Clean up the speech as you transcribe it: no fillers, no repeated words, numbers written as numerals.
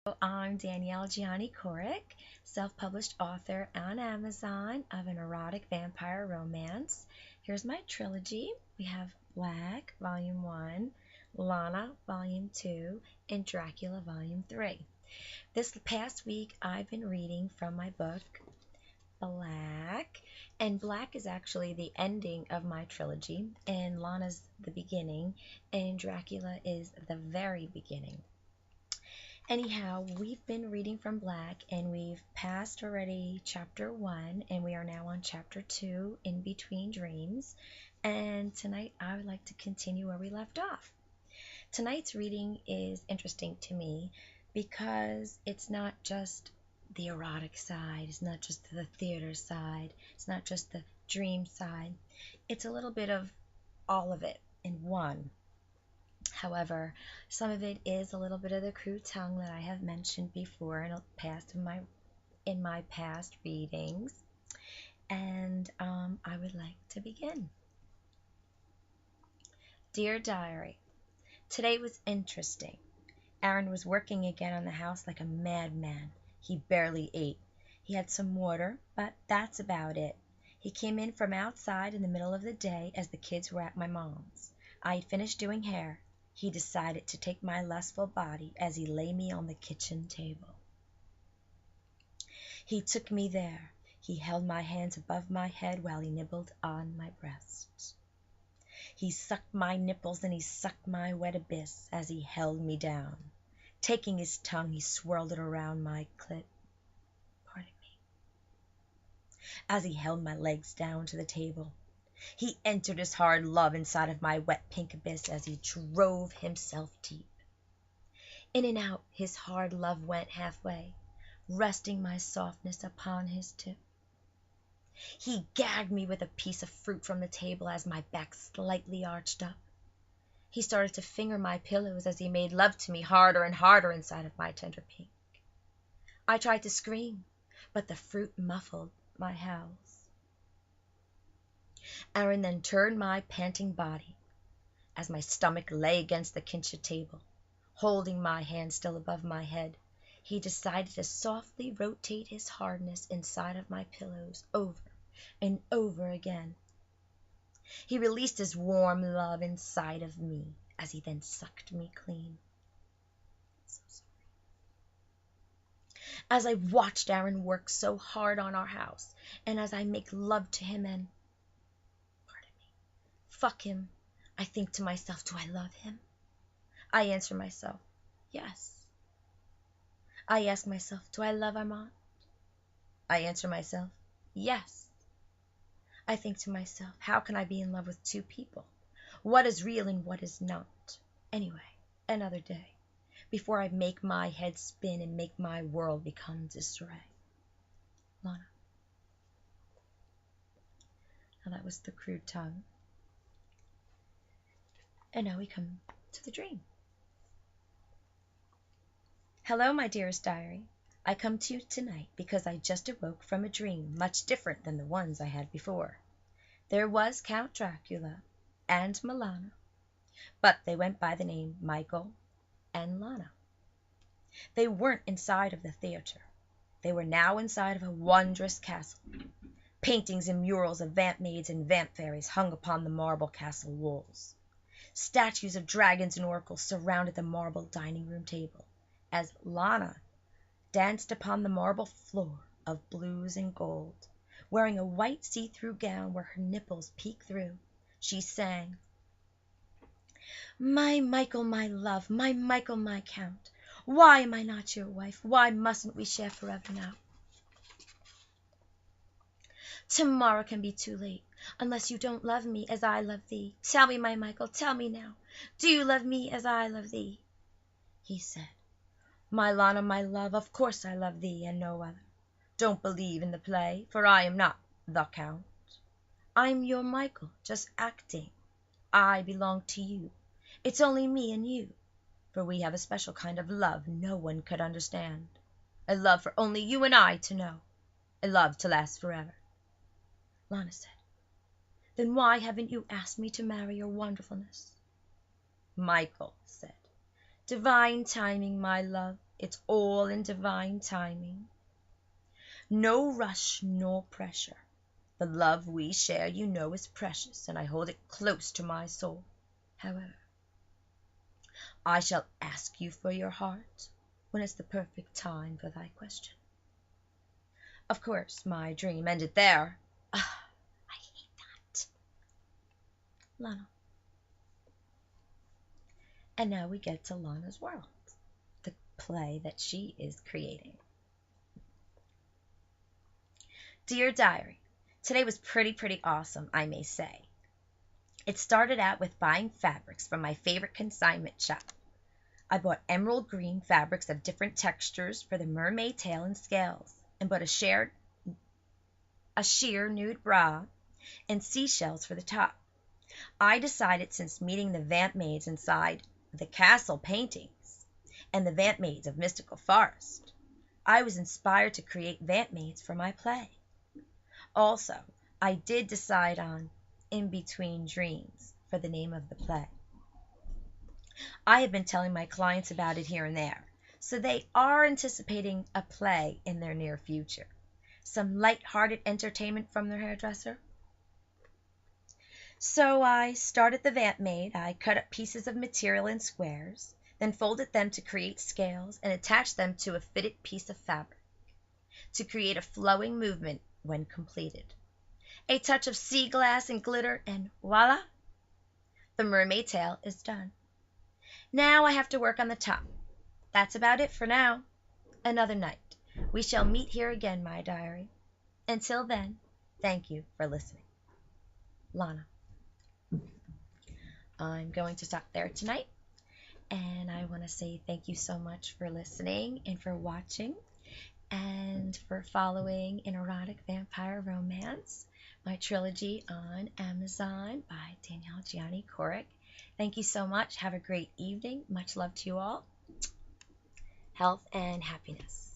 I'm Danielle Gianni Korick, self-published author on Amazon of an erotic vampire romance. Here's my trilogy. We have Black, Volume 1, Lana, Volume 2, and Dracula, Volume 3. This past week, I've been reading from my book, Black, and Black is actually the ending of my trilogy, and Lana's the beginning, and Dracula is the very beginning. Anyhow, we've been reading from Black and we've passed already chapter 1 and we are now on chapter 2, In Between Dreams. And tonight I would like to continue where we left off. Tonight's reading is interesting to me because it's not just the erotic side, it's not just the theater side, it's not just the dream side. It's a little bit of all of it in one. However, some of it is a little bit of the crude tongue that I have mentioned before in my past readings, and I would like to begin. Dear Diary, today was interesting. Aaron was working again on the house like a madman. He barely ate. He had some water, but that's about it. He came in from outside in the middle of the day as the kids were at my mom's. I had finished doing hair. He decided to take my lustful body as he lay me on the kitchen table. He took me there. He held my hands above my head while he nibbled on my breasts. He sucked my nipples and he sucked my wet abyss as he held me down. Taking his tongue, he swirled it around my clit. Pardon me. As he held my legs down to the table. He entered his hard love inside of my wet pink abyss as he drove himself deep. In and out his hard love went halfway, resting my softness upon his tip. He gagged me with a piece of fruit from the table as my back slightly arched up. He started to finger my pillows as he made love to me harder and harder inside of my tender pink. I tried to scream, but the fruit muffled my howls. Aaron then turned my panting body as my stomach lay against the kitchen table. Holding my hand still above my head, he decided to softly rotate his hardness inside of my pillows over and over again. He released his warm love inside of me as he then sucked me clean. So sorry. As I watched Aaron work so hard on our house, and as I make love to him and fuck him, I think to myself, do I love him? I answer myself, yes. I ask myself, do I love Armand? I answer myself, yes. I think to myself, how can I be in love with two people? What is real and what is not? Anyway, another day, before I make my head spin and make my world become disarray. Lana. Now that was the crude tongue. And now we come to the dream. Hello, my dearest diary. I come to you tonight because I just awoke from a dream much different than the ones I had before. There was Count Dracula and Milana, but they went by the name Michael and Lana. They weren't inside of the theater. They were now inside of a wondrous castle. Paintings and murals of vamp maids and vamp fairies hung upon the marble castle walls. Statues of dragons and oracles surrounded the marble dining room table, as Lana danced upon the marble floor of blues and gold. Wearing a white see-through gown where her nipples peeked through, she sang, "My Michael, my love, my Michael, my Count, why am I not your wife? Why mustn't we share forever now? Tomorrow can be too late, unless you don't love me as I love thee. Tell me, my Michael, tell me now, do you love me as I love thee?" He said, "My Lana, my love, of course I love thee and no other. Don't believe in the play, for I am not the Count. I'm your Michael, just acting. I belong to you. It's only me and you, for we have a special kind of love no one could understand. A love for only you and I to know. A love to last forever." Lana said, "Then why haven't you asked me to marry your wonderfulness?" Michael said, "Divine timing, my love. It's all in divine timing. No rush nor pressure. The love we share, you know, is precious, and I hold it close to my soul. However, I shall ask you for your heart when it's the perfect time for thy question. Of course, my dream ended there. Ah, I hate that. Lana. And now we get to Lana's world, the play that she is creating. Dear Diary, today was pretty awesome, I may say. It started out with buying fabrics from my favorite consignment shop. I bought emerald green fabrics of different textures for the mermaid tail and scales, and bought a sheer nude bra and seashells for the top. I decided, since meeting the vamp maids inside the castle paintings and the vamp maids of Mystical Forest, I was inspired to create vamp maids for my play. Also, I did decide on In Between Dreams for the name of the play. I have been telling my clients about it here and there, so they are anticipating a play in their near future. Some light-hearted entertainment from their hairdresser. So I started the vamp maid. I cut up pieces of material in squares, then folded them to create scales and attached them to a fitted piece of fabric to create a flowing movement when completed. A touch of sea glass and glitter, and voila! The mermaid tail is done. Now I have to work on the top. That's about it for now. Another night. We shall meet here again, my diary. Until then, thank you for listening. Lana. I'm going to stop there tonight, and I want to say thank you so much for listening and for watching and for following An Erotic Vampire Romance, my trilogy on Amazon by Danielle Gianni Coric. Thank you so much. Have a great evening. Much love to you all. Health and happiness.